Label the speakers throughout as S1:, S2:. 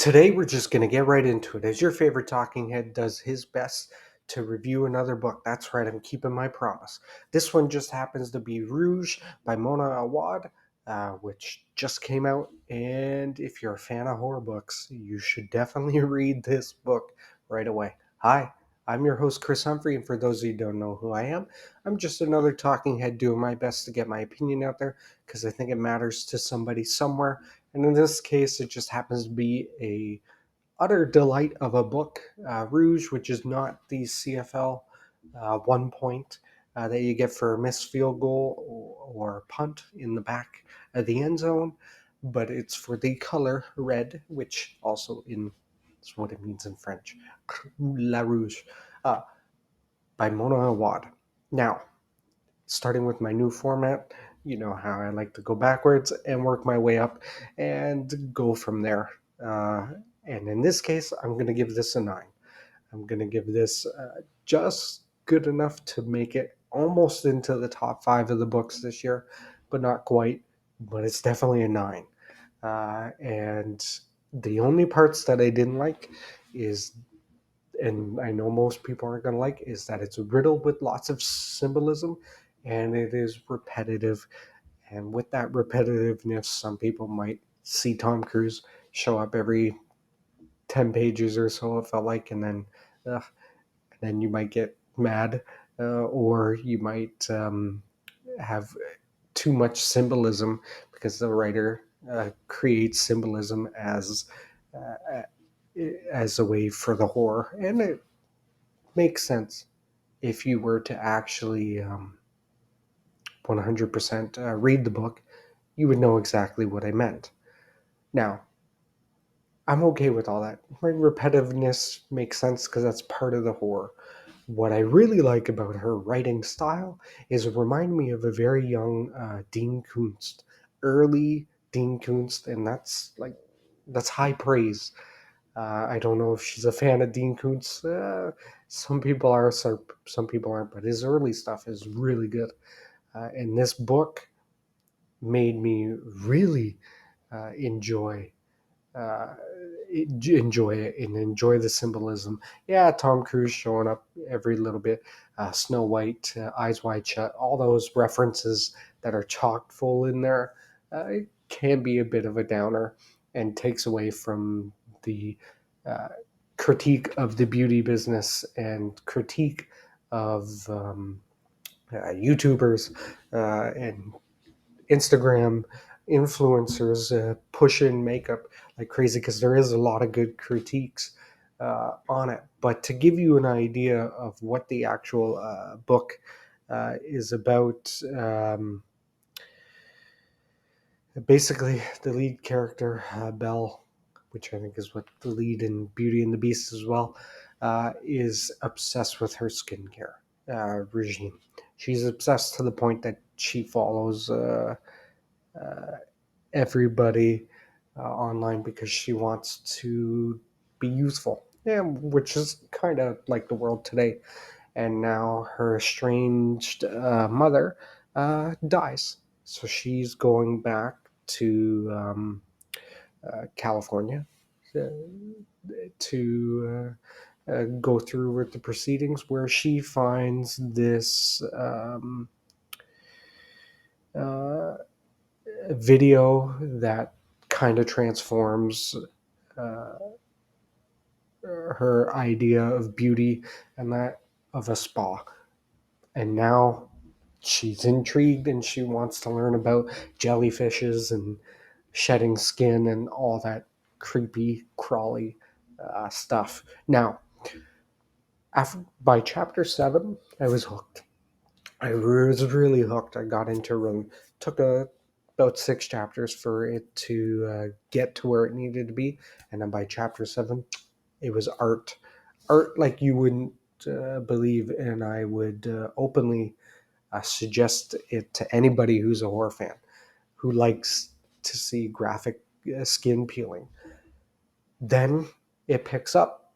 S1: Today, we're just going to get right into it. As your favorite talking head does his best to review another book. That's right, I'm keeping my promise. This one just happens to be Rouge by Mona Awad, which just came out. And if you're a fan of horror books, you should definitely read this book right away. Hi, I'm your host, Chris Humphrey. And for those of you who don't know who I am, I'm just another talking head doing my best to get my opinion out there because I think it matters to somebody somewhere. And in this case, it just happens to be a utter delight of a book, Rouge, which is not the CFL 1 point that you get for a missed field goal or punt in the back of the end zone, but it's for the color red, which also is what it means in French, La Rouge, uh, by Mona Awad. Now, starting with my new format, you know how I like to go backwards and work my way up and go from there. And in this case, I'm going to give this a 9. I'm going to give this just good enough to make it almost into the top 5 of the books this year, but not quite. But it's definitely a 9. And the only parts that I didn't like is, and I know most people aren't going to like, is that it's riddled with lots of symbolism and it is repetitive. And with that repetitiveness, some people might see Tom Cruise show up every 10 pages or so, it felt like, uh, and then you might get mad, or you might have too much symbolism because the writer creates symbolism uh, as a way for the horror. And it makes sense if you were to actually 100% read the book, you would know exactly what I meant. Now, I'm okay with all that. My repetitiveness makes sense because that's part of the horror. What I really like about her writing style is it reminds me of a very young Dean Koontz, early Dean Koontz, and that's high praise. I don't know if she's a fan of Dean Koontz. Some people are, some people aren't, but his early stuff is really good. And this book made me really enjoy uh, enjoy it and enjoy the symbolism. Yeah, Tom Cruise showing up every little bit, Snow White, Eyes Wide Shut, all those references that are chock full in there. It can be a bit of a downer and takes away from the uh, critique of the beauty business and critique of YouTubers and Instagram influencers pushing makeup like crazy because there is a lot of good critiques on it. But to give you an idea of what the actual book is about, basically the lead character, Belle, which I think is what the lead in Beauty and the Beast as well, is obsessed with her skincare regime. She's obsessed to the point that she follows uh, everybody online because she wants to be useful. Yeah, which is kind of like the world today. And now her estranged mother dies. So she's going back to California uh, to go through with the proceedings, where she finds this uh, video that kind of transforms uh, her idea of beauty and that of a spa. And now she's intrigued and she wants to learn about jellyfishes and shedding skin and all that creepy, crawly stuff. Now, by chapter 7, I was hooked. I was really hooked. I got into room. Took about 6 chapters for it to get to where it needed to be, and then by chapter 7, it was art like you wouldn't believe, and I would openly suggest it to anybody who's a horror fan who likes to see graphic skin peeling. Then it picks up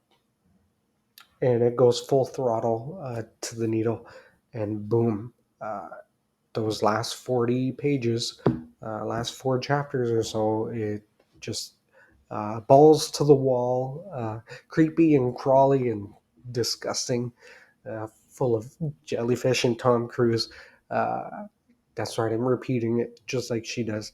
S1: and it goes full throttle to the needle, and boom. Those last 40 pages, last 4 chapters or so, it just balls to the wall, creepy and crawly and disgusting, full of jellyfish and Tom Cruise. Uh, that's right, I'm repeating it just like she does,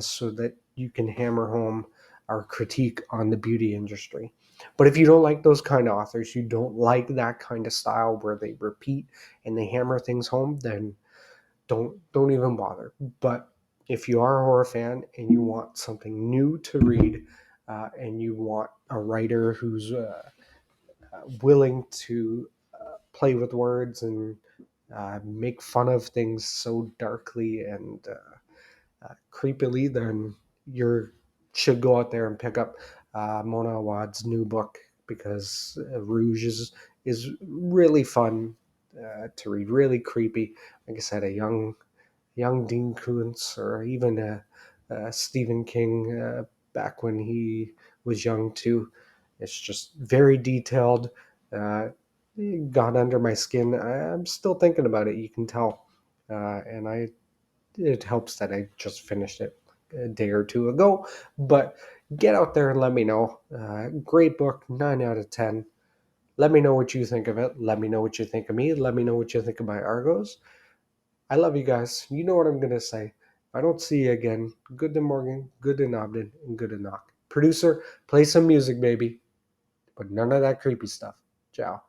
S1: so that you can hammer home our critique on the beauty industry. But if you don't like those kind of authors, you don't like that kind of style where they repeat and they hammer things home, then don't even bother. But if you are a horror fan and you want something new to read, and you want a writer who's willing to play with words and make fun of things so darkly and creepily, then you should go out there and pick up Mona Awad's new book, because Rouge is really fun to read, really creepy. Like I said, a young Dean Koontz, or even a Stephen King back when he was young too. It's just very detailed. It got under my skin. I'm still thinking about it. You can tell, and it helps that I just finished it a day or two ago. But get out there and let me know. Great book, 9 out of 10. Let me know what you think of it. Let me know what you think of me. Let me know what you think of my Argos. I love you guys. You know what I'm going to say. If I don't see you again, good to Morgan, good to Nobden, and good to Knock. Producer, play some music, baby. But none of that creepy stuff. Ciao.